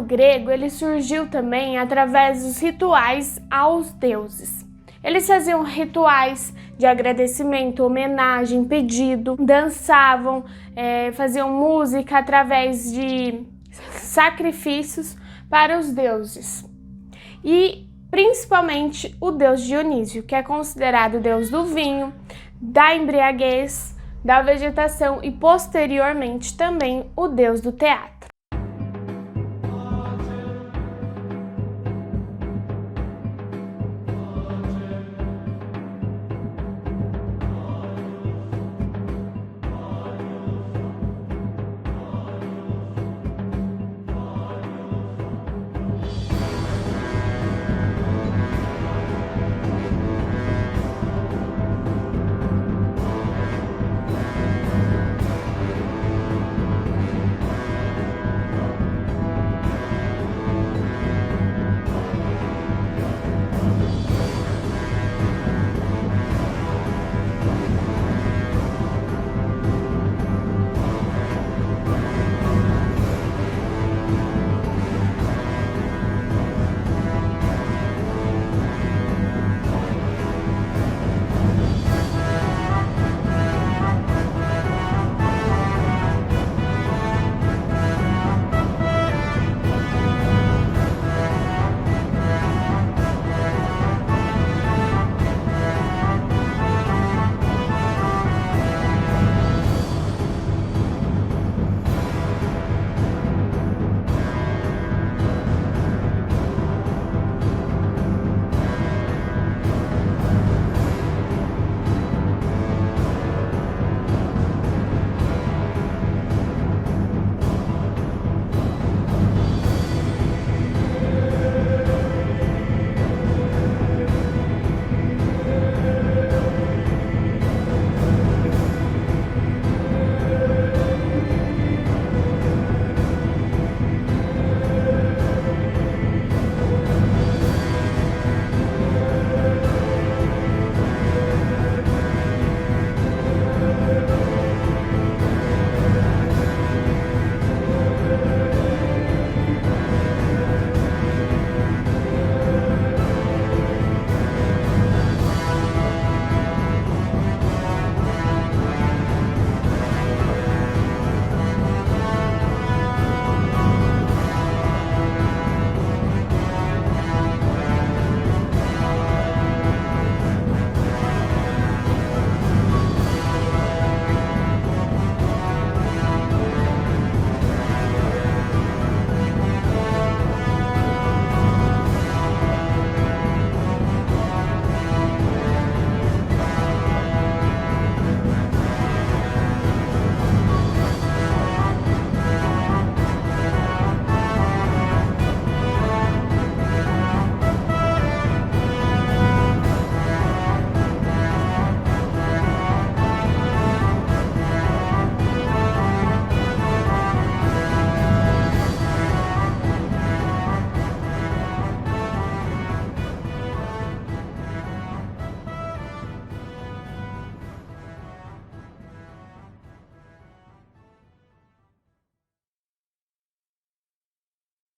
teatro grego ele surgiu também através dos rituais aos deuses. Eles faziam rituais de agradecimento, homenagem, pedido, dançavam, faziam música através de sacrifícios para os deuses. E principalmente o deus Dionísio, que é considerado o deus do vinho, da embriaguez, da vegetação e posteriormente também o deus do teatro.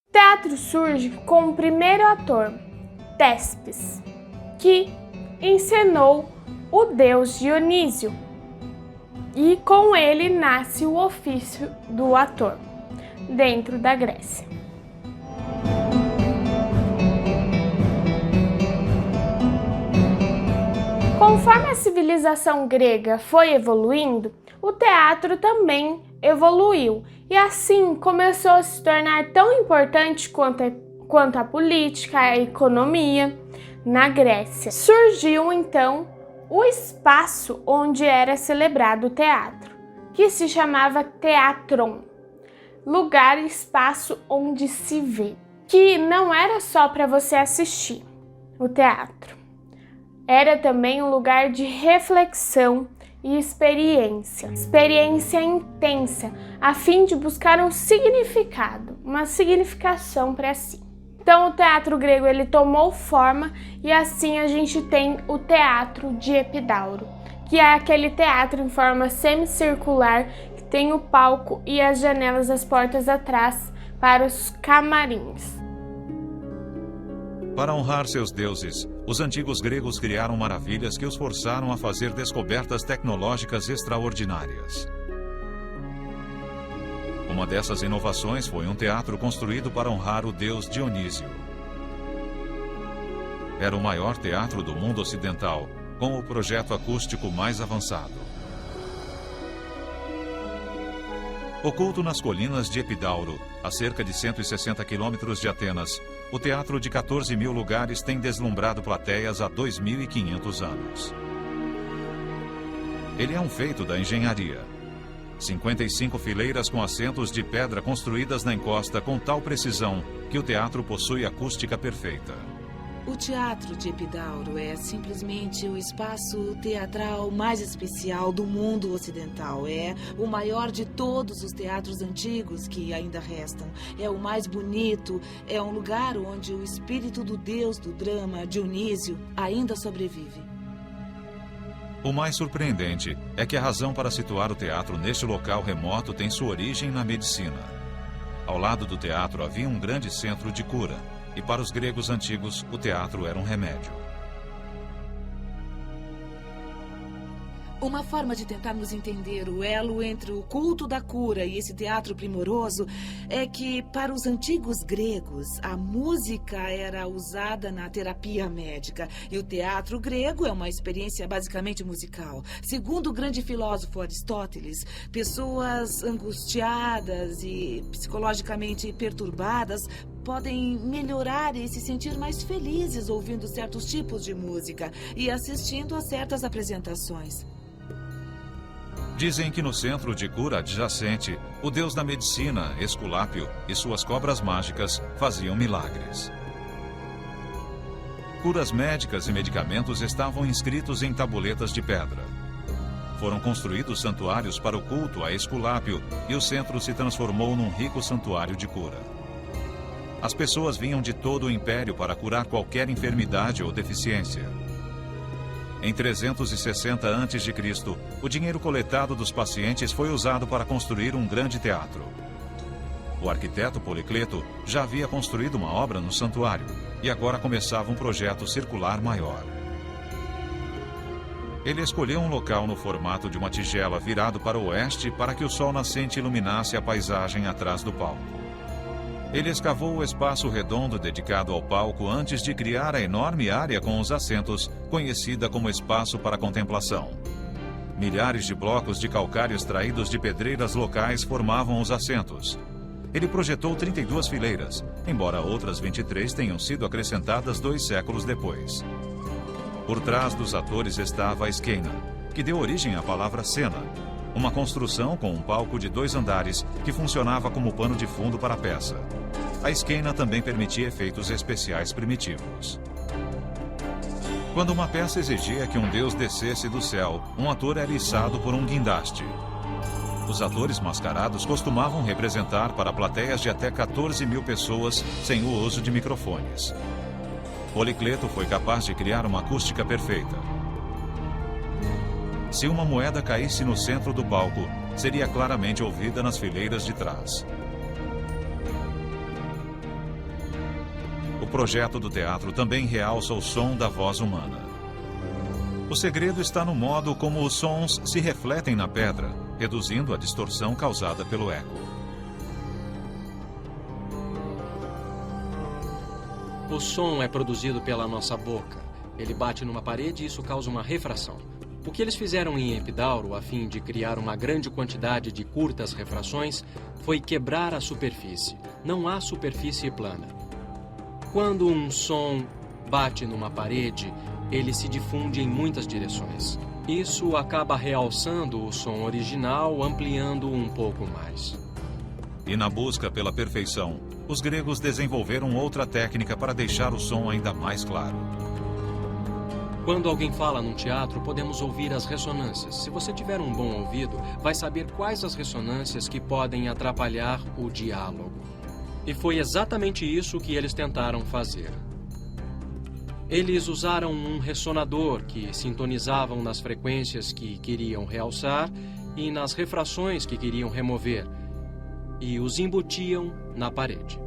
O teatro surge com o primeiro ator, Téspes, que encenou o deus Dionísio, e com ele nasce o ofício do ator, dentro da Grécia. Conforme a civilização grega foi evoluindo, o teatro também evoluiu e assim começou a se tornar tão importante quanto a política, a economia na Grécia. Surgiu então o espaço onde era celebrado o teatro, que se chamava Teatron, lugar e espaço onde se vê, que não era só para você assistir o teatro, era também um lugar de reflexão e experiência intensa, a fim de buscar um significado, uma significação para si. Então o teatro grego ele tomou forma e assim a gente tem o teatro de Epidauro, que é aquele teatro em forma semicircular que tem o palco e as janelas, as portas atrás para os camarins. Para honrar seus deuses, os antigos gregos criaram maravilhas que os forçaram a fazer descobertas tecnológicas extraordinárias. Uma dessas inovações foi um teatro construído para honrar o deus Dionísio. Era o maior teatro do mundo ocidental, com o projeto acústico mais avançado. Oculto nas colinas de Epidauro, a cerca de 160 quilômetros de Atenas, o teatro de 14 mil lugares tem deslumbrado plateias há 2.500 anos. Ele é um feito da engenharia. 55 fileiras com assentos de pedra construídas na encosta com tal precisão que o teatro possui acústica perfeita. O Teatro de Epidauro é simplesmente o espaço teatral mais especial do mundo ocidental. É o maior de todos os teatros antigos que ainda restam. É o mais bonito, é um lugar onde o espírito do deus do drama, Dionísio, ainda sobrevive. O mais surpreendente é que a razão para situar o teatro neste local remoto tem sua origem na medicina. Ao lado do teatro havia um grande centro de cura. E para os gregos antigos, o teatro era um remédio. Uma forma de tentarmos entender o elo entre o culto da cura e esse teatro primoroso é que, para os antigos gregos, a música era usada na terapia médica. E o teatro grego é uma experiência basicamente musical. Segundo o grande filósofo Aristóteles, pessoas angustiadas e psicologicamente perturbadas podem melhorar e se sentir mais felizes ouvindo certos tipos de música e assistindo a certas apresentações. Dizem que no centro de cura adjacente, o deus da medicina, Esculápio, e suas cobras mágicas faziam milagres. Curas médicas e medicamentos estavam inscritos em tabuletas de pedra. Foram construídos santuários para o culto a Esculápio e o centro se transformou num rico santuário de cura. As pessoas vinham de todo o império para curar qualquer enfermidade ou deficiência. Em 360 a.C., o dinheiro coletado dos pacientes foi usado para construir um grande teatro. O arquiteto Policleto já havia construído uma obra no santuário e agora começava um projeto circular maior. Ele escolheu um local no formato de uma tigela virado para o oeste para que o sol nascente iluminasse a paisagem atrás do palco. Ele escavou o espaço redondo dedicado ao palco antes de criar a enorme área com os assentos, conhecida como espaço para contemplação. Milhares de blocos de calcário extraídos de pedreiras locais formavam os assentos. Ele projetou 32 fileiras, embora outras 23 tenham sido acrescentadas 2 séculos depois. Por trás dos atores estava a esquena, que deu origem à palavra cena, uma construção com um palco de 2 andares que funcionava como pano de fundo para a peça. A esquena também permitia efeitos especiais primitivos. Quando uma peça exigia que um deus descesse do céu, um ator era içado por um guindaste. Os atores mascarados costumavam representar para plateias de até 14 mil pessoas sem o uso de microfones. Policleto foi capaz de criar uma acústica perfeita. Se uma moeda caísse no centro do palco, seria claramente ouvida nas fileiras de trás. O projeto do teatro também realça o som da voz humana. O segredo está no modo como os sons se refletem na pedra, reduzindo a distorção causada pelo eco. O som é produzido pela nossa boca. Ele bate numa parede e isso causa uma refração. O que eles fizeram em Epidauro, a fim de criar uma grande quantidade de curtas refrações, foi quebrar a superfície. Não há superfície plana. Quando um som bate numa parede, ele se difunde em muitas direções. Isso acaba realçando o som original, ampliando um pouco mais. E na busca pela perfeição, os gregos desenvolveram outra técnica para deixar o som ainda mais claro. Quando alguém fala num teatro, podemos ouvir as ressonâncias. Se você tiver um bom ouvido, vai saber quais as ressonâncias que podem atrapalhar o diálogo. E foi exatamente isso que eles tentaram fazer. Eles usaram um ressonador que sintonizavam nas frequências que queriam realçar e nas refrações que queriam remover. e os embutiam na parede.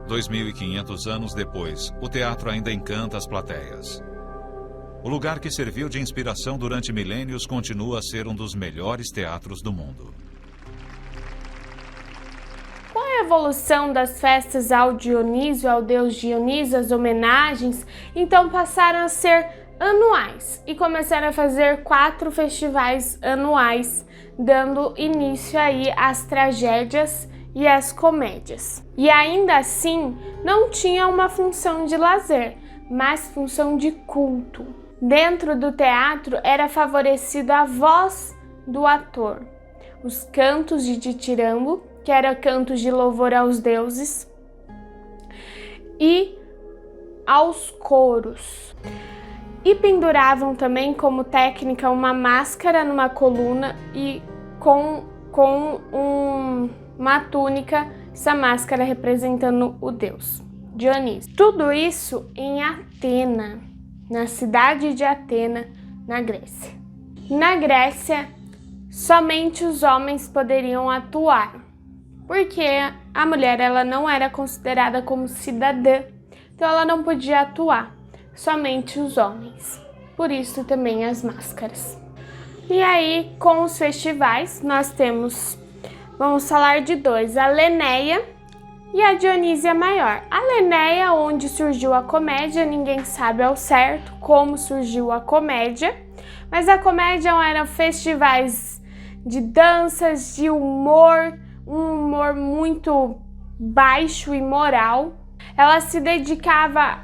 2.500 anos depois, o teatro ainda encanta as plateias. O lugar que serviu de inspiração durante milênios continua a ser um dos melhores teatros do mundo. Com a evolução das festas ao Dionísio, ao deus Dionísio, as homenagens, então passaram a ser anuais e começaram a fazer 4 festivais anuais, dando início aí às tragédias e às comédias. E ainda assim, não tinha uma função de lazer, mas função de culto. Dentro do teatro era favorecida a voz do ator, os cantos de ditirambo, que era cantos de louvor aos deuses, e aos coros. E penduravam também como técnica uma máscara numa coluna e com uma túnica, essa máscara representando o deus Dionísio. Tudo isso em Atena, na cidade de Atena, na Grécia. Na Grécia, somente os homens poderiam atuar, porque a mulher ela não era considerada como cidadã, então ela não podia atuar, somente os homens. Por isso também as máscaras. E aí, com os festivais, nós vamos falar de 2, a Lenéia e a Dionísia Maior. A Lenéia, onde surgiu a comédia, ninguém sabe ao certo como surgiu a comédia, mas a comédia eram festivais de danças, de humor, um humor muito baixo e moral. Ela se dedicava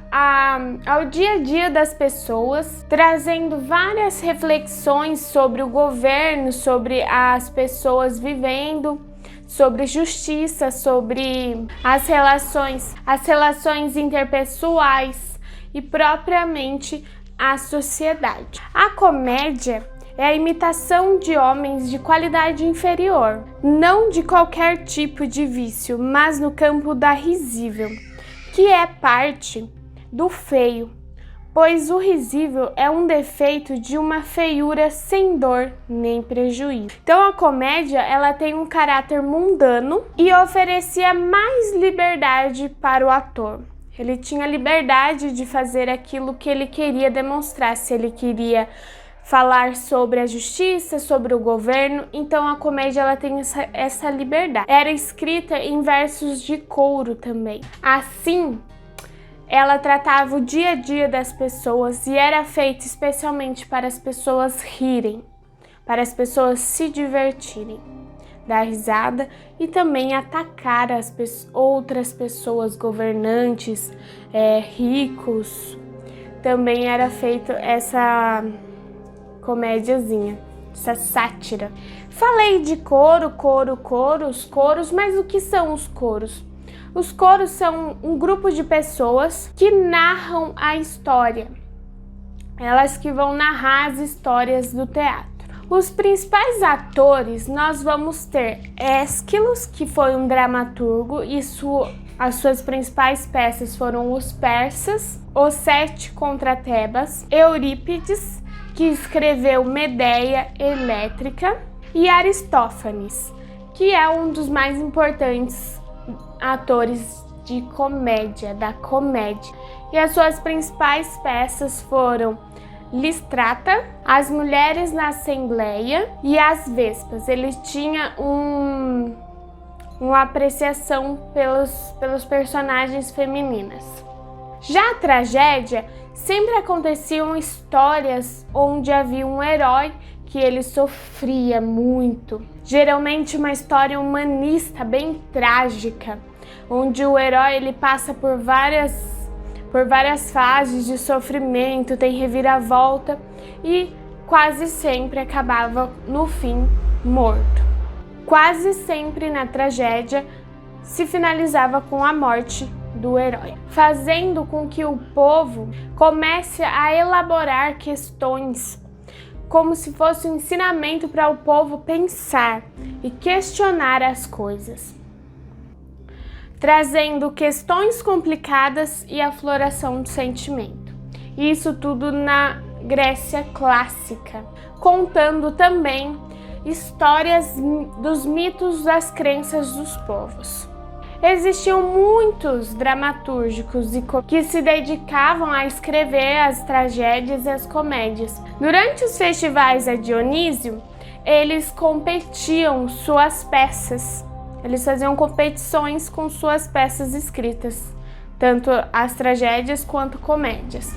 ao dia a dia das pessoas, trazendo várias reflexões sobre o governo, sobre as pessoas vivendo, sobre justiça, sobre as relações interpessoais e propriamente a sociedade. A comédia é a imitação de homens de qualidade inferior, não de qualquer tipo de vício, mas no campo da risível, que é parte do feio, pois o risível é um defeito de uma feiura sem dor nem prejuízo. Então a comédia ela tem um caráter mundano e oferecia mais liberdade para o ator. Ele tinha liberdade de fazer aquilo que ele queria demonstrar, se ele queria falar sobre a justiça, sobre o governo, então a comédia ela tem essa liberdade. Era escrita em versos de couro também. Assim, ela tratava o dia a dia das pessoas e era feita especialmente para as pessoas rirem, para as pessoas se divertirem, dar risada e também atacar outras pessoas, governantes, ricos. Também era feito essa comédiazinha, essa sátira. Falei de coros, mas o que são os coros? Os coros são um grupo de pessoas que narram a história. Elas que vão narrar as histórias do teatro. Os principais atores, nós vamos ter Ésquilo, que foi um dramaturgo, e as suas principais peças foram os Persas, Os 7 contra Tebas, Eurípides, que escreveu Medeia Elétrica, e Aristófanes, que é um dos mais importantes atores de comédia, da comédia. E as suas principais peças foram Listrata, As Mulheres na Assembleia e As Vespas. Ele tinha uma apreciação pelos personagens femininas. Já a tragédia, sempre aconteciam histórias onde havia um herói que ele sofria muito. Geralmente uma história humanista, bem trágica, onde o herói ele passa por várias fases de sofrimento, tem reviravolta e quase sempre acabava no fim morto. Quase sempre na tragédia se finalizava com a morte do herói, fazendo com que o povo comece a elaborar questões como se fosse um ensinamento para o povo pensar e questionar as coisas, trazendo questões complicadas e a floração do sentimento. Isso tudo na Grécia clássica, contando também histórias dos mitos das crenças dos povos. Existiam muitos dramaturgos que se dedicavam a escrever as tragédias e as comédias. Durante os festivais a Dionísio, eles competiam suas peças. Eles faziam competições com suas peças escritas, tanto as tragédias quanto comédias.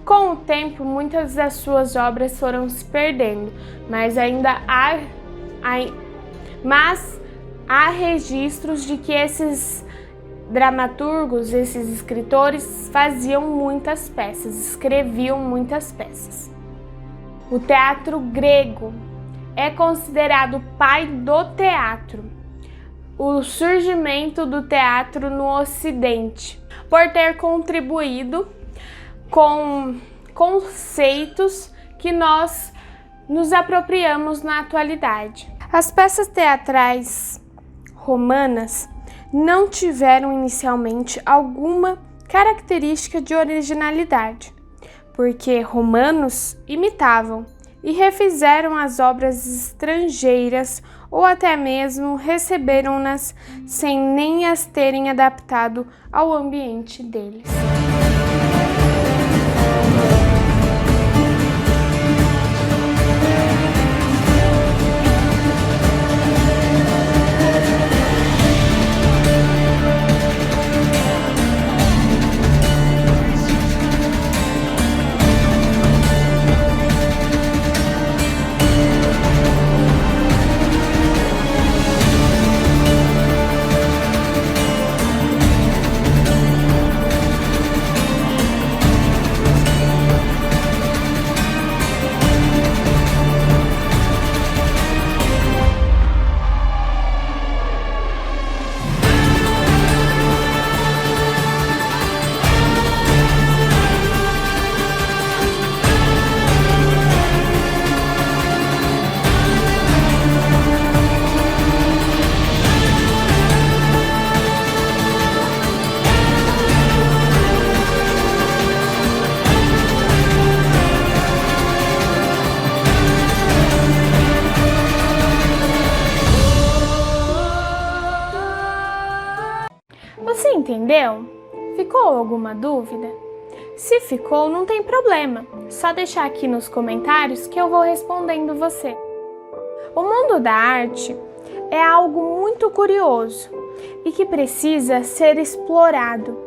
Com o tempo, muitas das suas obras foram se perdendo, mas há registros de que esses dramaturgos, esses escritores, faziam muitas peças, escreviam muitas peças. O teatro grego é considerado o pai do teatro, o surgimento do teatro no Ocidente, por ter contribuído com conceitos que nós nos apropriamos na atualidade. As peças teatrais romanas não tiveram inicialmente alguma característica de originalidade, porque romanos imitavam e refizeram as obras estrangeiras ou até mesmo receberam-nas sem nem as terem adaptado ao ambiente deles. Você entendeu? Ficou alguma dúvida? Se ficou, não tem problema. Só deixar aqui nos comentários que eu vou respondendo você. O mundo da arte é algo muito curioso e que precisa ser explorado.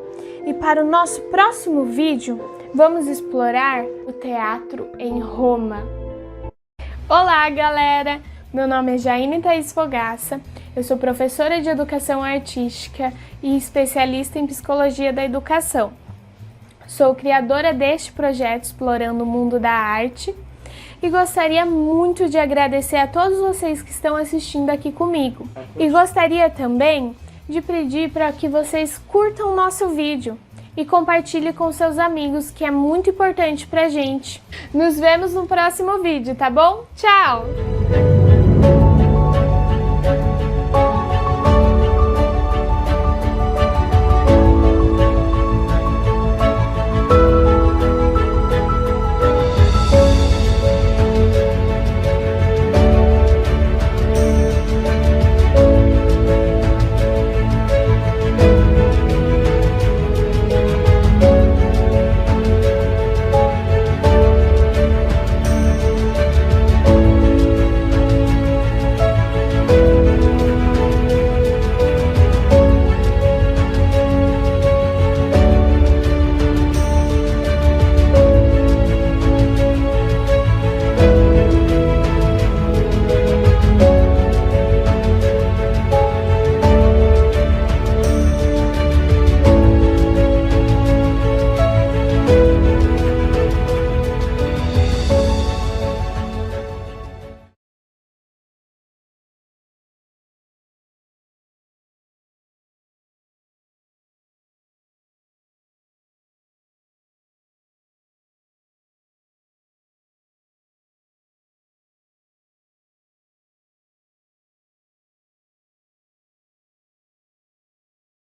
E para o nosso próximo vídeo, vamos explorar o teatro em Roma. Olá, galera! Meu nome é Jaine Thaís Fogaça, eu sou professora de Educação Artística e especialista em Psicologia da Educação. Sou criadora deste projeto Explorando o Mundo da Arte e gostaria muito de agradecer a todos vocês que estão assistindo aqui comigo. E gostaria também de pedir para que vocês curtam o nosso vídeo e compartilhem com seus amigos, que é muito importante pra gente. Nos vemos no próximo vídeo, tá bom? Tchau!